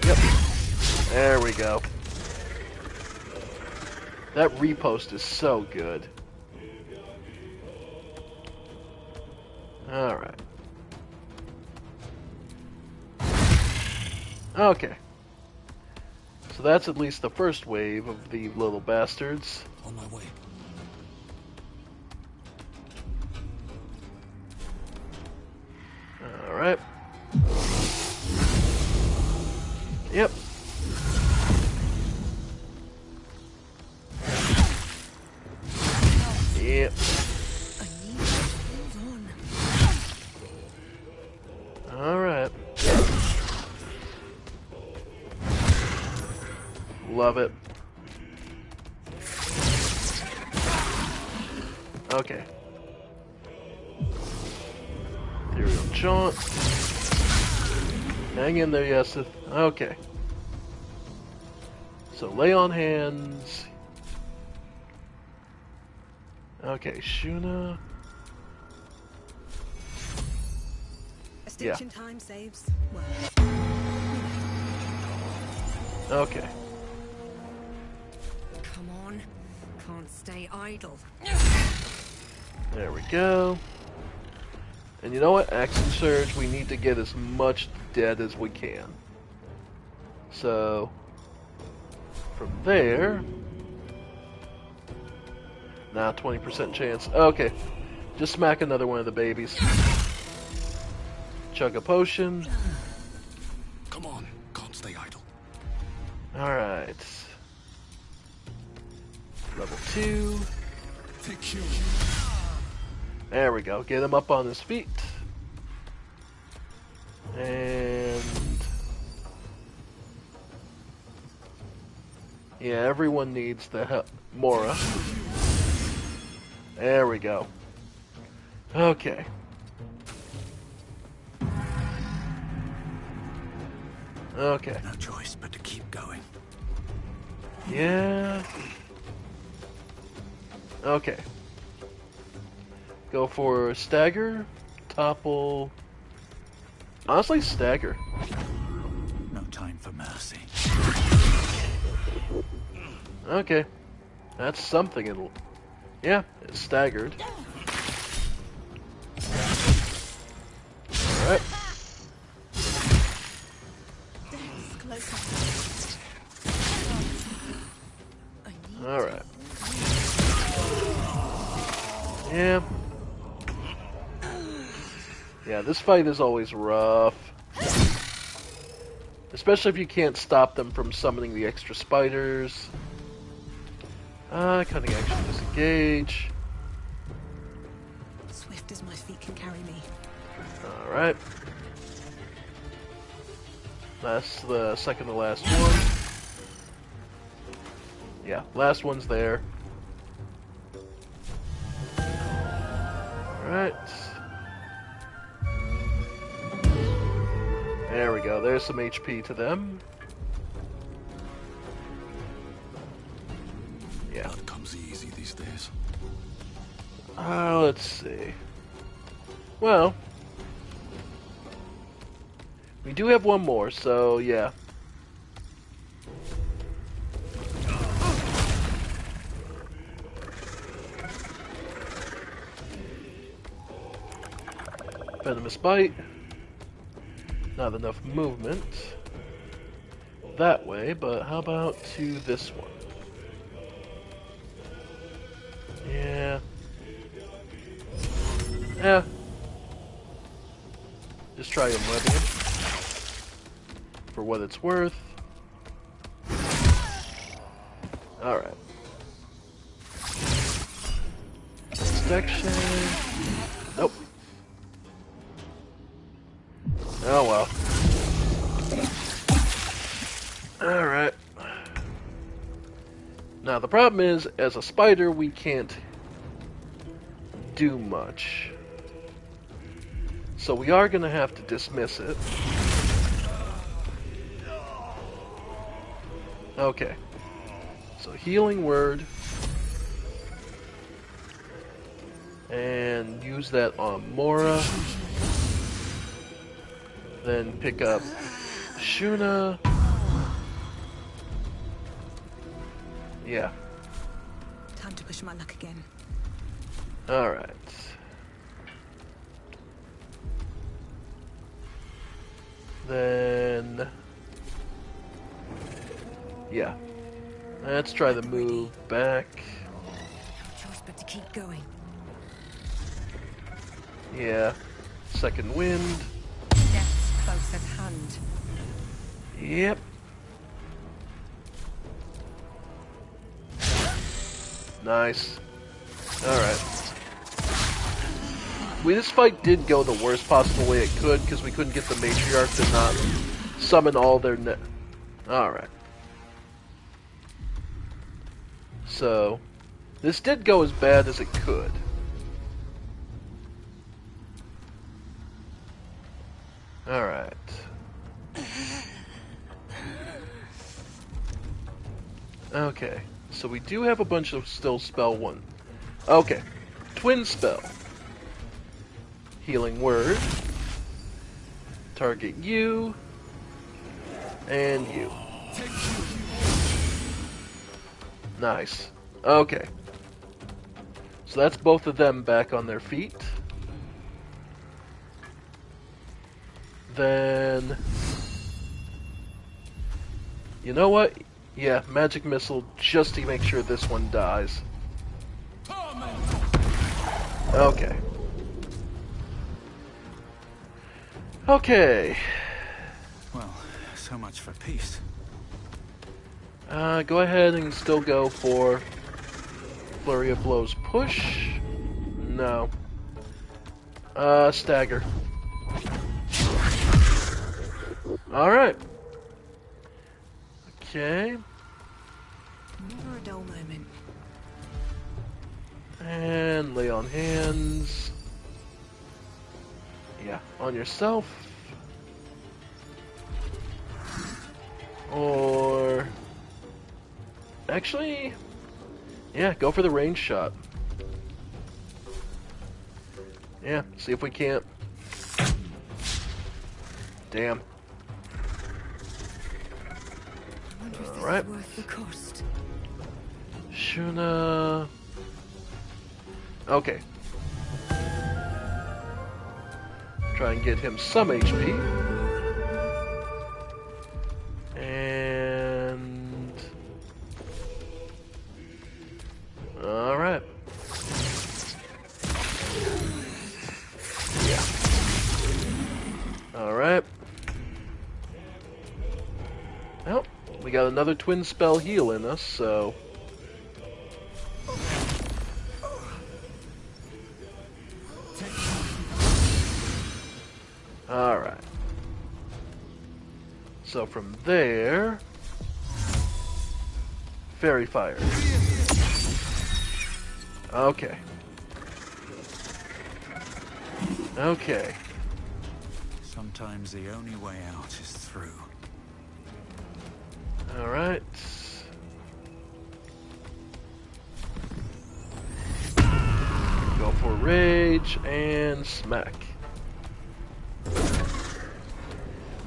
Yep. There we go. That repost is so good. Alright. Okay. So that's at least the first wave of the little bastards. On my way. Alright. Yep. Yep. Alright. Love it. Okay. Ethereal Jaunt. Hang in there, Yesith. Okay. So lay on hands. Okay, Shuna. Extinction time saves. Well. Okay. Come on. Can't stay idle. There we go. And you know what? Action Surge, we need to get as much dead as we can. So, from there... Now 20% chance. Okay. Just smack another one of the babies. Chug a potion. Come on, can't stay idle. Alright. Level 2. There we go. Get him up on his feet. And... yeah, everyone needs the help. Mora. There we go. Okay. Okay. No choice but to keep going. Yeah. Okay. Go for stagger, topple. Honestly, stagger. No time for mercy. Okay. That's something. It'll. Yeah, it's staggered. Alright. Alright. Yeah. Yeah, this fight is always rough. Especially if you can't stop them from summoning the extra spiders. Cutting action, disengage. Swift as my feet can carry me. Alright. That's the second to last one. Yeah, last one's there. Alright. There we go, there's some HP to them. Yeah. Blood comes easy these days. Let's see. Well, we do have one more, so yeah. Venomous bite. Not enough movement that way, but how about to this one? Yeah. Yeah. Just try him webbing him. For what it's worth. Alright. Section. Nope. Oh well. Alright. Now the problem is, as a spider, we can't do much. So we are going to have to dismiss it. Okay. So healing word. And use that on Mora. Then pick up Shuna. Yeah. Time to push my luck again. Alright. Then... yeah. Let's try the move back. No choice but to keep going. Yeah. Second wind. Death's close at hand. Yep. Nice. Alright. This fight did go the worst possible way it could, because we couldn't get the matriarch to not summon all their Alright. So, this did go as bad as it could. Alright. Okay. So we do have a bunch of still spell one. Okay. Twin spell. Healing word. Target you. And you. Nice. Okay. So that's both of them back on their feet. Then... you know what? Yeah, magic missile just to make sure this one dies. Okay. Okay. Well, so much for peace. Go ahead and still go for Flurry of Blows push. No. Stagger. Alright. Okay. Never a dull moment. And lay on hands. Yeah, on yourself. Or... actually... yeah, go for the range shot. Yeah, see if we can't... damn. Alright. Worth the cost. Shuna... okay. Try and get him some HP. And... alright. Yeah. Alright. Well, we got another twin spell heal in us, so... alright. So from there... Fairy Fire. Okay. Okay. Sometimes the only way out is through. Alright. Rage and smack.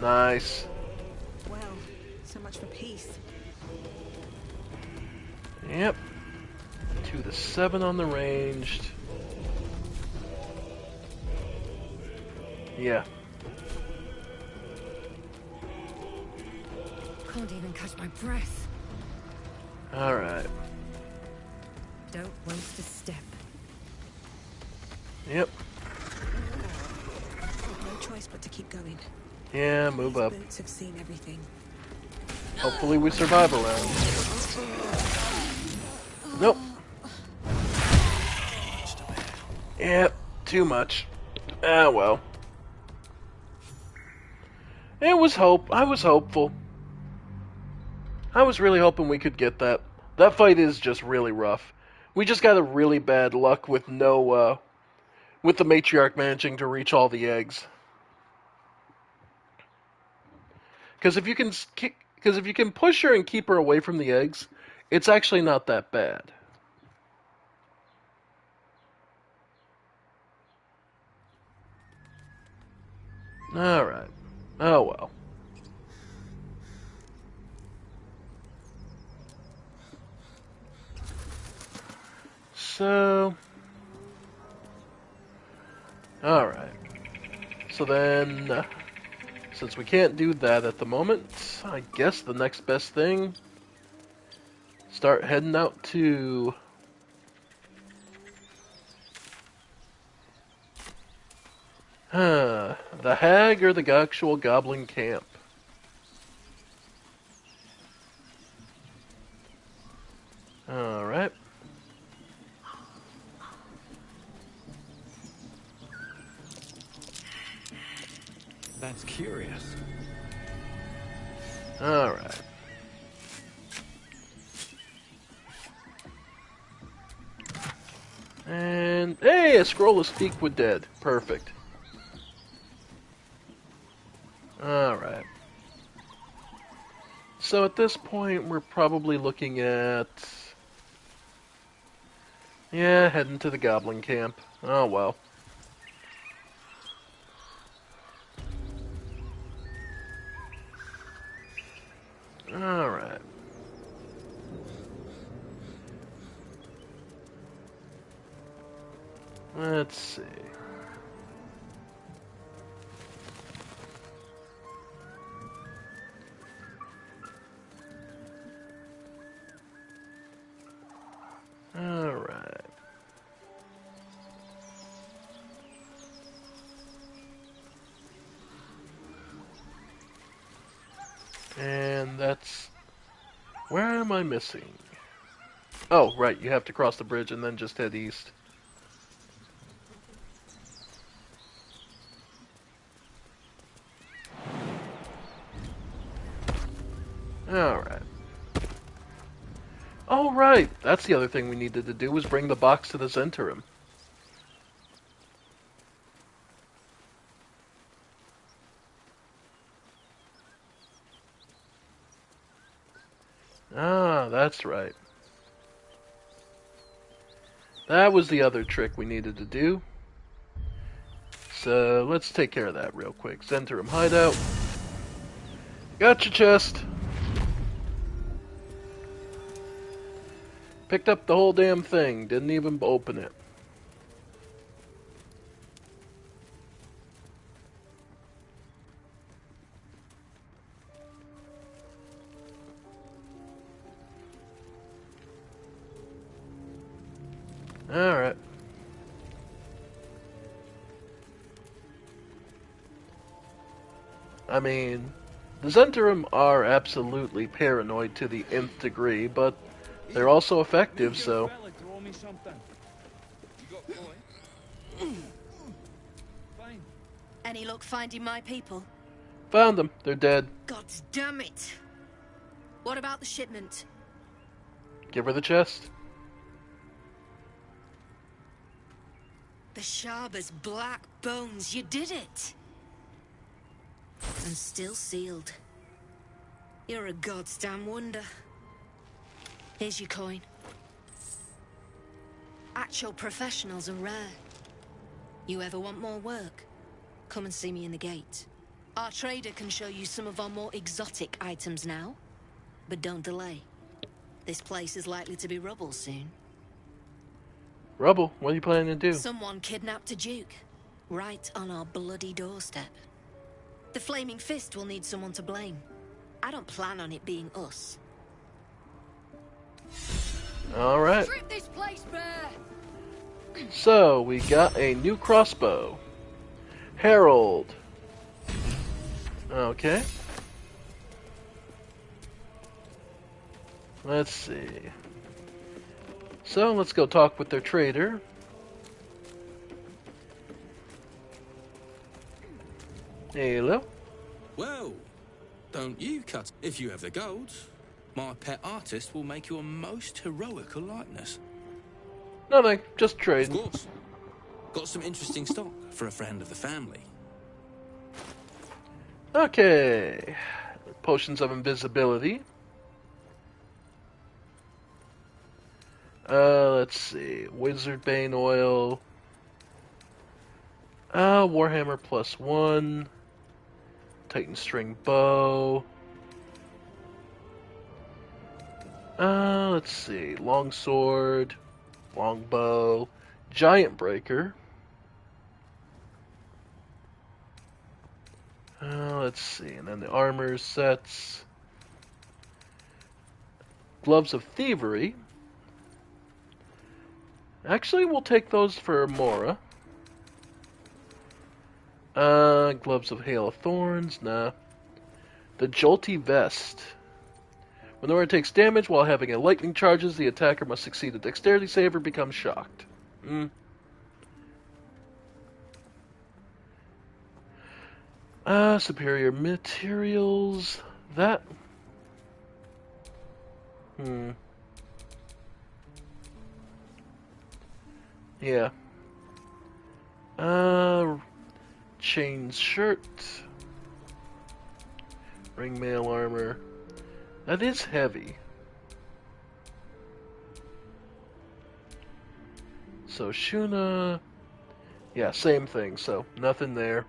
Nice. Well, so much for peace. Yep. To the 7 on the ranged. Yeah. Can't even catch my breath. Alright. Don't waste a step. Yep. No choice but to keep going. Yeah, move These up. boots have seen everything. Hopefully we survive a round. Nope. Yep, too much. Ah, well. It was hope. I was hopeful. I was really hoping we could get that. That fight is just really rough. We just got a really bad luck with with the matriarch managing to reach all the eggs. Because if you can push her and keep her away from the eggs, it's actually not that bad. All right. Oh well. So, all right. So then, since we can't do that at the moment, I guess the next best thing, start heading out to the hag or the actual goblin camp. All right. That's curious. All right. And hey, a scroll to speak with dead. Perfect. All right. So at this point, we're probably looking at heading to the goblin camp. Oh well. All right. Let's see. All right. And that's... Where am I missing? Oh, right, you have to cross the bridge and then just head east. Alright. Oh, right! That's the other thing we needed to do, was bring the box to the Zentarum. Ah, that's right. That was the other trick we needed to do. So, let's take care of that real quick. Zentarum hideout. Got your chest. Picked up the whole damn thing. Didn't even open it. Alright. I mean, the Zentarum are absolutely paranoid to the nth degree, but they're also effective, so... Any luck finding my people? Found them. They're dead. God damn it! What about the shipment? Give her the chest. The sharp as black bones. You did it! And still sealed. You're a goddamn wonder. Here's your coin. Actual professionals are rare. You ever want more work? Come and see me in the gate. Our trader can show you some of our more exotic items now. But don't delay. This place is likely to be rubble soon. Rubble, what are you planning to do? Someone kidnapped a duke. Right on our bloody doorstep. The Flaming Fist will need someone to blame. I don't plan on it being us. Alright. Strip this place bare! So, we got a new crossbow. Herald. Okay. Let's see. So, let's go talk with their trader. Hello? Well, don't you cut if you have the gold. My pet artist will make you a most heroical likeness. Nothing, just Of trading. course. Got some interesting stock for a friend of the family. Okay. Potions of invisibility. Let's see. Wizard Bane oil. Warhammer +1. Titan string bow. Let's see. Longsword. Longbow. Giant breaker. Let's see. And then the armor sets. Gloves of thievery. Actually, we'll take those for Mora. Gloves of Hail of Thorns, nah. The Jolty Vest. When the wearer takes damage while having a lightning charges, the attacker must succeed a dexterity save or become shocked. Superior materials. That. Yeah. Chains shirt. Ringmail armor. That is heavy. So Shuna. Yeah, same thing, so nothing there.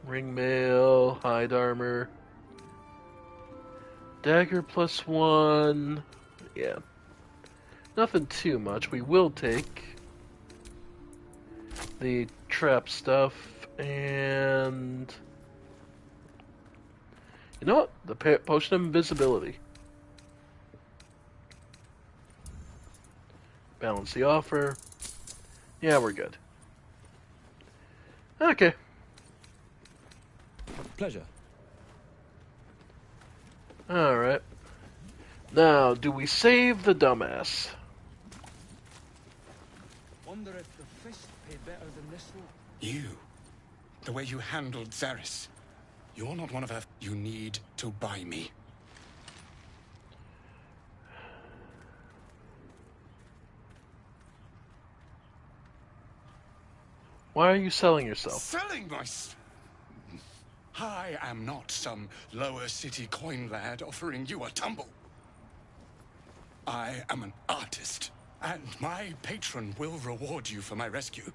Ringmail, hide armor. Dagger +1. Yeah. Nothing too much. We will take the trap stuff and... You know what? The potion of invisibility. Balance the offer. Yeah, we're good. Okay. Pleasure. Alright. Now, do we save the dumbass? Wonder if the fist pay better than this one. You. The way you handled Zaris. You're not one of her. You need to buy me. Why are you selling yourself? Selling myself? I am not some lower city coin lad offering you a tumble. I am an artist, and my patron will reward you for my rescue.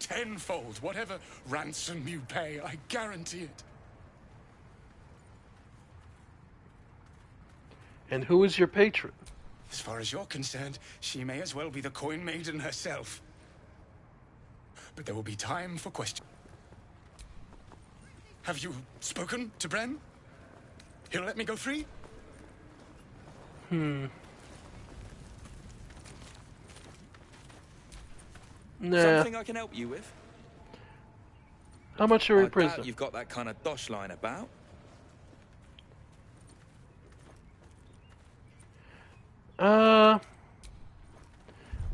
Tenfold, whatever ransom you pay, I guarantee it. And who is your patron? As far as you're concerned, she may as well be the coin maiden herself. But there will be time for questions. Have you spoken to Bren? He'll let me go free? Nah. Something I can help you with? How much are we I prison? doubt you've got that kind of dosh line about.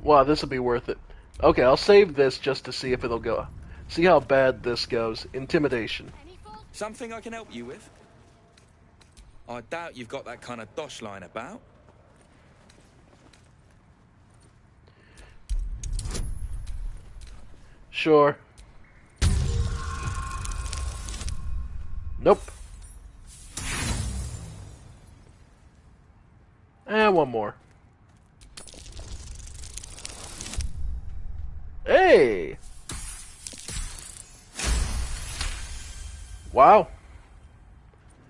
Wow, this will be worth it. Okay, I'll save this just to see if it'll go. See how bad this goes. Intimidation. Something I can help you with? I doubt you've got that kind of dosh line about. Sure. Nope. And one more. Hey! Wow.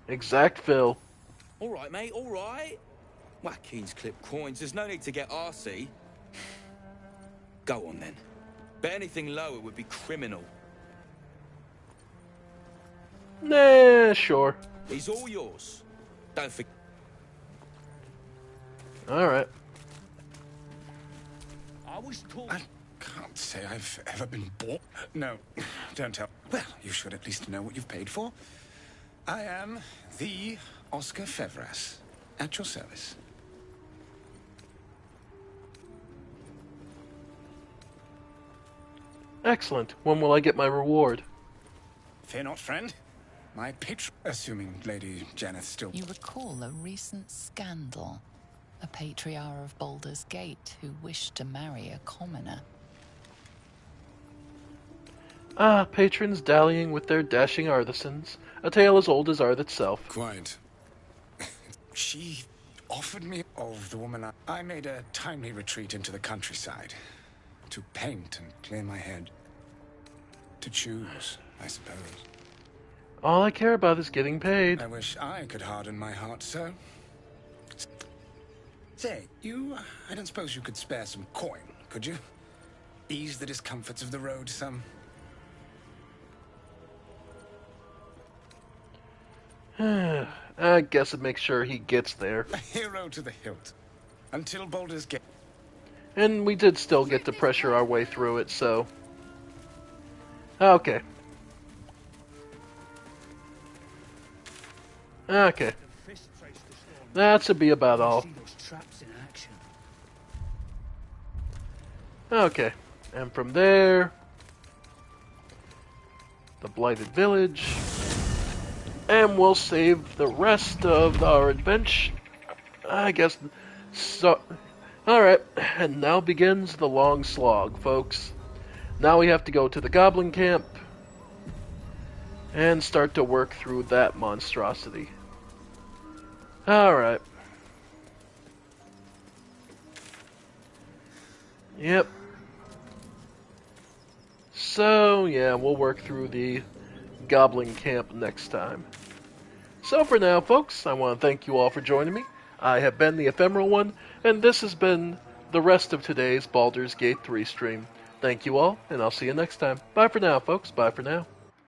Exact fill. All right, mate, all right. Watkins clip coins. There's no need to get arsey. Go on, then. Bet anything lower would be criminal. Nah, sure. He's all yours. Don't forget. Alright. I was told. I can't say I've ever been bought. No, don't tell. Well, you should at least know what you've paid for. I am the Oscar Fevras, at your service. Excellent. When will I get my reward? Fear not, friend. My patron... Assuming Lady Janeth still... You recall a recent scandal. A patriarch of Baldur's Gate who wished to marry a commoner. Ah, patrons dallying with their dashing artisans. A tale as old as art itself. Quite. She offered me of the woman I made a timely retreat into the countryside. To paint and clear my head. To choose, I suppose. All I care about is getting paid. I wish I could harden my heart, sir. Say, I don't suppose you could spare some coin, could you? Ease the discomforts of the road some. I guess it makes sure he gets there. A hero to the hilt. Until Baldur's Gate. And we did still get to pressure our way through it, so... Okay. Okay. That should be about all. Okay. And from there... the Blighted Village... and we'll save the rest of our adventure. I guess... so... Alright, and now begins the long slog, folks. Now we have to go to the Goblin Camp and start to work through that monstrosity. Alright. Yep. So, yeah, we'll work through the Goblin Camp next time. So for now, folks, I want to thank you all for joining me. I have been the Ephemeral One, and this has been the rest of today's Baldur's Gate 3 stream. Thank you all, and I'll see you next time. Bye for now, folks. Bye for now.